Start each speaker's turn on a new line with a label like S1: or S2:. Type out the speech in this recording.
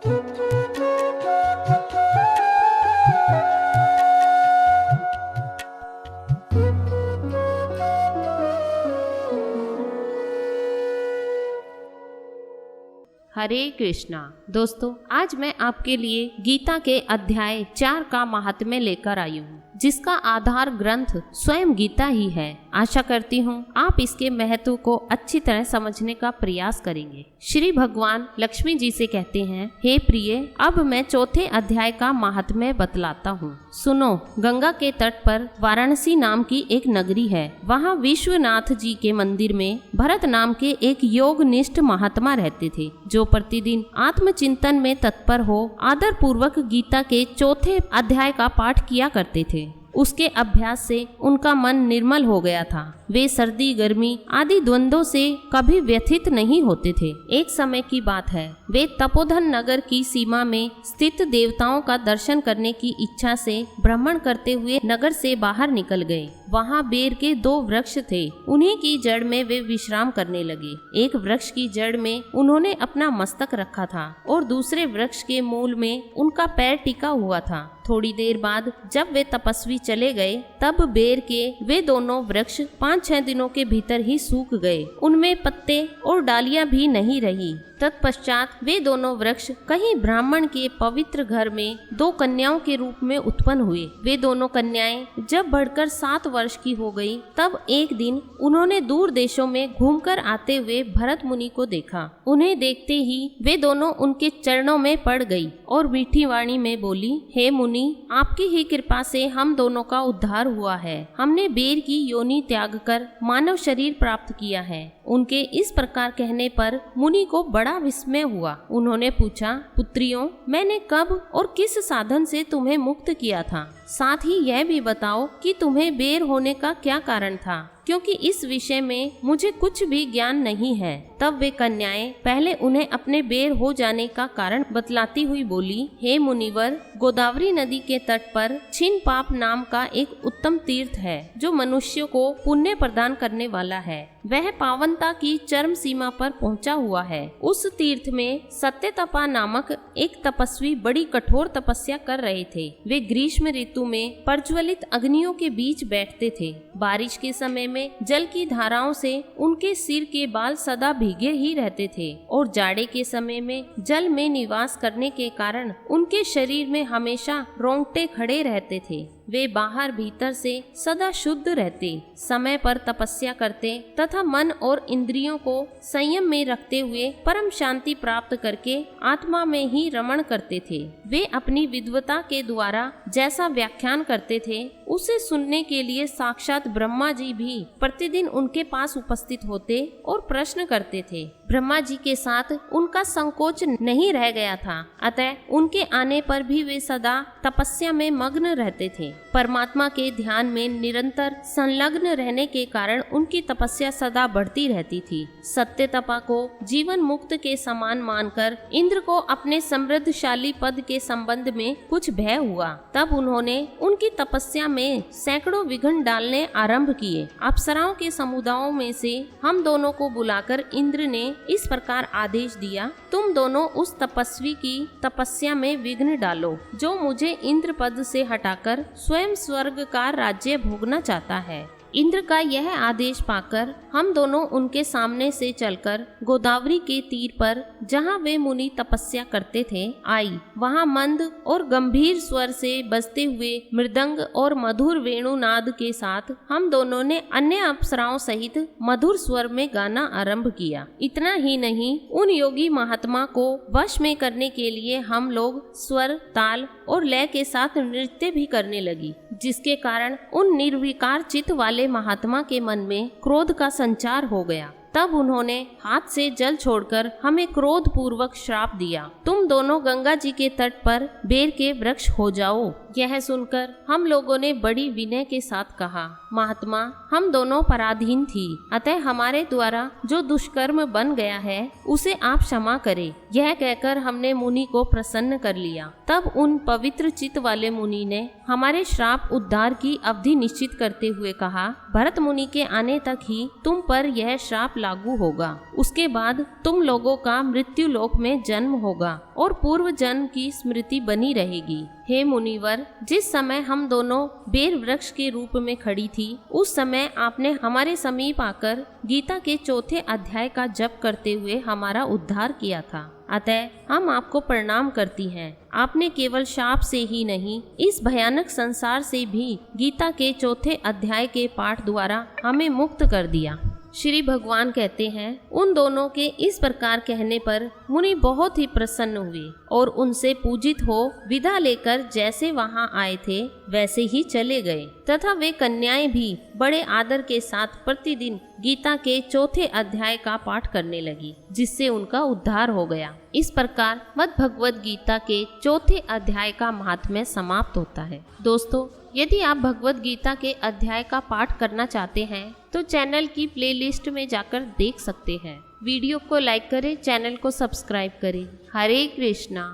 S1: हरे कृष्णा। दोस्तों, आज मैं आपके लिए गीता के अध्याय 4 का महात्म्य लेकर आई हूँ, जिसका आधार ग्रंथ स्वयं गीता ही है। आशा करती हूँ आप इसके महत्व को अच्छी तरह समझने का प्रयास करेंगे। श्री भगवान लक्ष्मी जी से कहते हैं, हे प्रिय, अब मैं चौथे अध्याय का महात्म्य बतलाता हूँ। सुनो, गंगा के तट पर वाराणसी नाम की एक नगरी है। वहाँ विश्वनाथ जी के मंदिर में भरत नाम के एक योगनिष्ठ महात्मा रहते थे, जो प्रतिदिन आत्मचिंतन में तत्पर हो आदर पूर्वक गीता के चौथे अध्याय का पाठ किया करते थे। उसके अभ्यास से उनका मन निर्मल हो गया था। वे सर्दी गर्मी आदि द्वंद्वों से कभी व्यथित नहीं होते थे। एक समय की बात है, वे तपोधन नगर की सीमा में स्थित देवताओं का दर्शन करने की इच्छा से भ्रमण करते हुए नगर से बाहर निकल गए। वहाँ बेर के 2 वृक्ष थे। उन्हीं की जड़ में वे विश्राम करने लगे। एक वृक्ष की जड़ में उन्होंने अपना मस्तक रखा था और दूसरे वृक्ष के मूल में उनका पैर टिका हुआ था। थोड़ी देर बाद जब वे तपस्वी चले गए, तब बेर के वे दोनों वृक्ष 5-6 दिनों के भीतर ही सूख गए। उनमें पत्ते और डालियां भी नहीं रही। तत्पश्चात वे दोनों वृक्ष कहीं ब्राह्मण के पवित्र घर में 2 कन्याओं के रूप में उत्पन्न हुए। वे दोनों कन्याएं जब बढ़कर 7 वर्ष की हो गई, तब एक दिन उन्होंने दूर देशों में घूमकर आते हुए भरत मुनि को देखा। उन्हें देखते ही वे दोनों उनके चरणों में पड़ गई और मीठी वाणी में बोली, हे मुनि, आपकी ही कृपा से हम दोनों का उद्धार हुआ है। हमने बेर की योनि त्याग कर मानव शरीर प्राप्त किया है। उनके इस प्रकार कहने पर मुनि को बड़ा विस्मय हुआ। उन्होंने पूछा, पुत्रियों, मैंने कब और किस साधन से तुम्हें मुक्त किया था? साथ ही यह भी बताओ कि तुम्हें बेर होने का क्या कारण था, क्योंकि इस विषय में मुझे कुछ भी ज्ञान नहीं है। तब वे कन्याएं पहले उन्हें अपने बेर हो जाने का कारण बतलाती हुई बोली, हे मुनिवर, गोदावरी नदी के तट पर छिन्नपाप नाम का एक उत्तम तीर्थ है, जो मनुष्यों को पुण्य प्रदान करने वाला है। वह पावनता की चरम सीमा पर पहुंचा हुआ है। उस तीर्थ में सत्यतपा नामक एक तपस्वी बड़ी कठोर तपस्या कर रहे थे। वे ग्रीष्म ऋतु में प्रज्वलित अग्नियों के बीच बैठते थे। बारिश के समय में जल की धाराओं से उनके सिर के बाल सदा भीगे ही रहते थे और जाड़े के समय में जल में निवास करने के कारण उनके शरीर में हमेशा रोंगटे खड़े रहते थे। वे बाहर भीतर से सदा शुद्ध रहते, समय पर तपस्या करते तथा मन और इंद्रियों को संयम में रखते हुए परम शांति प्राप्त करके आत्मा में ही रमण करते थे। वे अपनी विद्वता के द्वारा जैसा व्याख्यान करते थे, उसे सुनने के लिए साक्षात ब्रह्मा जी भी प्रतिदिन उनके पास उपस्थित होते और प्रश्न करते थे। ब्रह्मा जी के साथ उनका संकोच नहीं रह गया था, अतः उनके आने पर भी वे सदा तपस्या में मग्न रहते थे। परमात्मा के ध्यान में निरंतर संलग्न रहने के कारण उनकी तपस्या सदा बढ़ती रहती थी। सत्य तपा को जीवन मुक्त के समान मानकर इंद्र को अपने समृद्धशाली पद के संबंध में कुछ भय हुआ। तब उन्होंने उनकी तपस्या में सैकड़ों विघ्न डालने आरंभ किए। अप्सराओं के समुदायों में से हम दोनों को बुलाकर इंद्र ने इस प्रकार आदेश दिया, तुम दोनों उस तपस्वी की तपस्या में विघ्न डालो, जो मुझे इंद्र पद से हटाकर स्वयं स्वर्ग का राज्य भोगना चाहता है। इंद्र का यह आदेश पाकर हम दोनों उनके सामने से चलकर गोदावरी के तीर पर, जहाँ वे मुनि तपस्या करते थे, आई। वहाँ मंद और गंभीर स्वर से बजते हुए मृदंग और मधुर वेणुनाद के साथ हम दोनों ने अन्य अप्सराओं सहित मधुर स्वर में गाना आरंभ किया। इतना ही नहीं, उन योगी महात्मा को वश में करने के लिए हम लोग स्वर, ताल और लय के साथ नृत्य भी करने लगी, जिसके कारण उन निर्विकार चित्त वाले महात्मा के मन में क्रोध का संचार हो गया। तब उन्होंने हाथ से जल छोड़कर हमें क्रोध पूर्वक श्राप दिया, तुम दोनों गंगा जी के तट पर बेर के वृक्ष हो जाओ। यह सुनकर हम लोगों ने बड़ी विनय के साथ कहा, महात्मा, हम दोनों पराधीन थी, अतः हमारे द्वारा जो दुष्कर्म बन गया है उसे आप क्षमा करें। यह कहकर हमने मुनि को प्रसन्न कर लिया। तब उन पवित्र चित्त वाले मुनि ने हमारे श्राप उद्धार की अवधि निश्चित करते हुए कहा, भरत मुनि के आने तक ही तुम पर यह श्राप लागू होगा। उसके बाद तुम लोगों का मृत्यु लोक में जन्म होगा और पूर्व जन्म की स्मृति बनी रहेगी। हे मुनिवर, जिस समय हम दोनों बेर वृक्ष के रूप में खड़ी थी, उस समय आपने हमारे समीप आकर गीता के चौथे अध्याय का जप करते हुए हमारा उद्धार किया था। अतः हम आपको प्रणाम करती हैं। आपने केवल शाप से ही नहीं, इस भयानक संसार से भी गीता के चौथे अध्याय के पाठ द्वारा हमें मुक्त कर दिया। श्री भगवान कहते हैं, उन दोनों के इस प्रकार कहने पर मुनि बहुत ही प्रसन्न हुए और उनसे पूजित हो विदा लेकर जैसे वहां आए थे वैसे ही चले गए, तथा वे कन्याएं भी बड़े आदर के साथ प्रतिदिन गीता के चौथे अध्याय का पाठ करने लगी, जिससे उनका उद्धार हो गया। इस प्रकार मद् भगवद गीता के चौथे अध्याय का महात्म्य समाप्त होता है। दोस्तों, यदि आप भगवद गीता के अध्याय का पाठ करना चाहते हैं तो चैनल की प्लेलिस्ट में जाकर देख सकते हैं। वीडियो को लाइक करें, चैनल को सब्सक्राइब करें। हरे कृष्णा।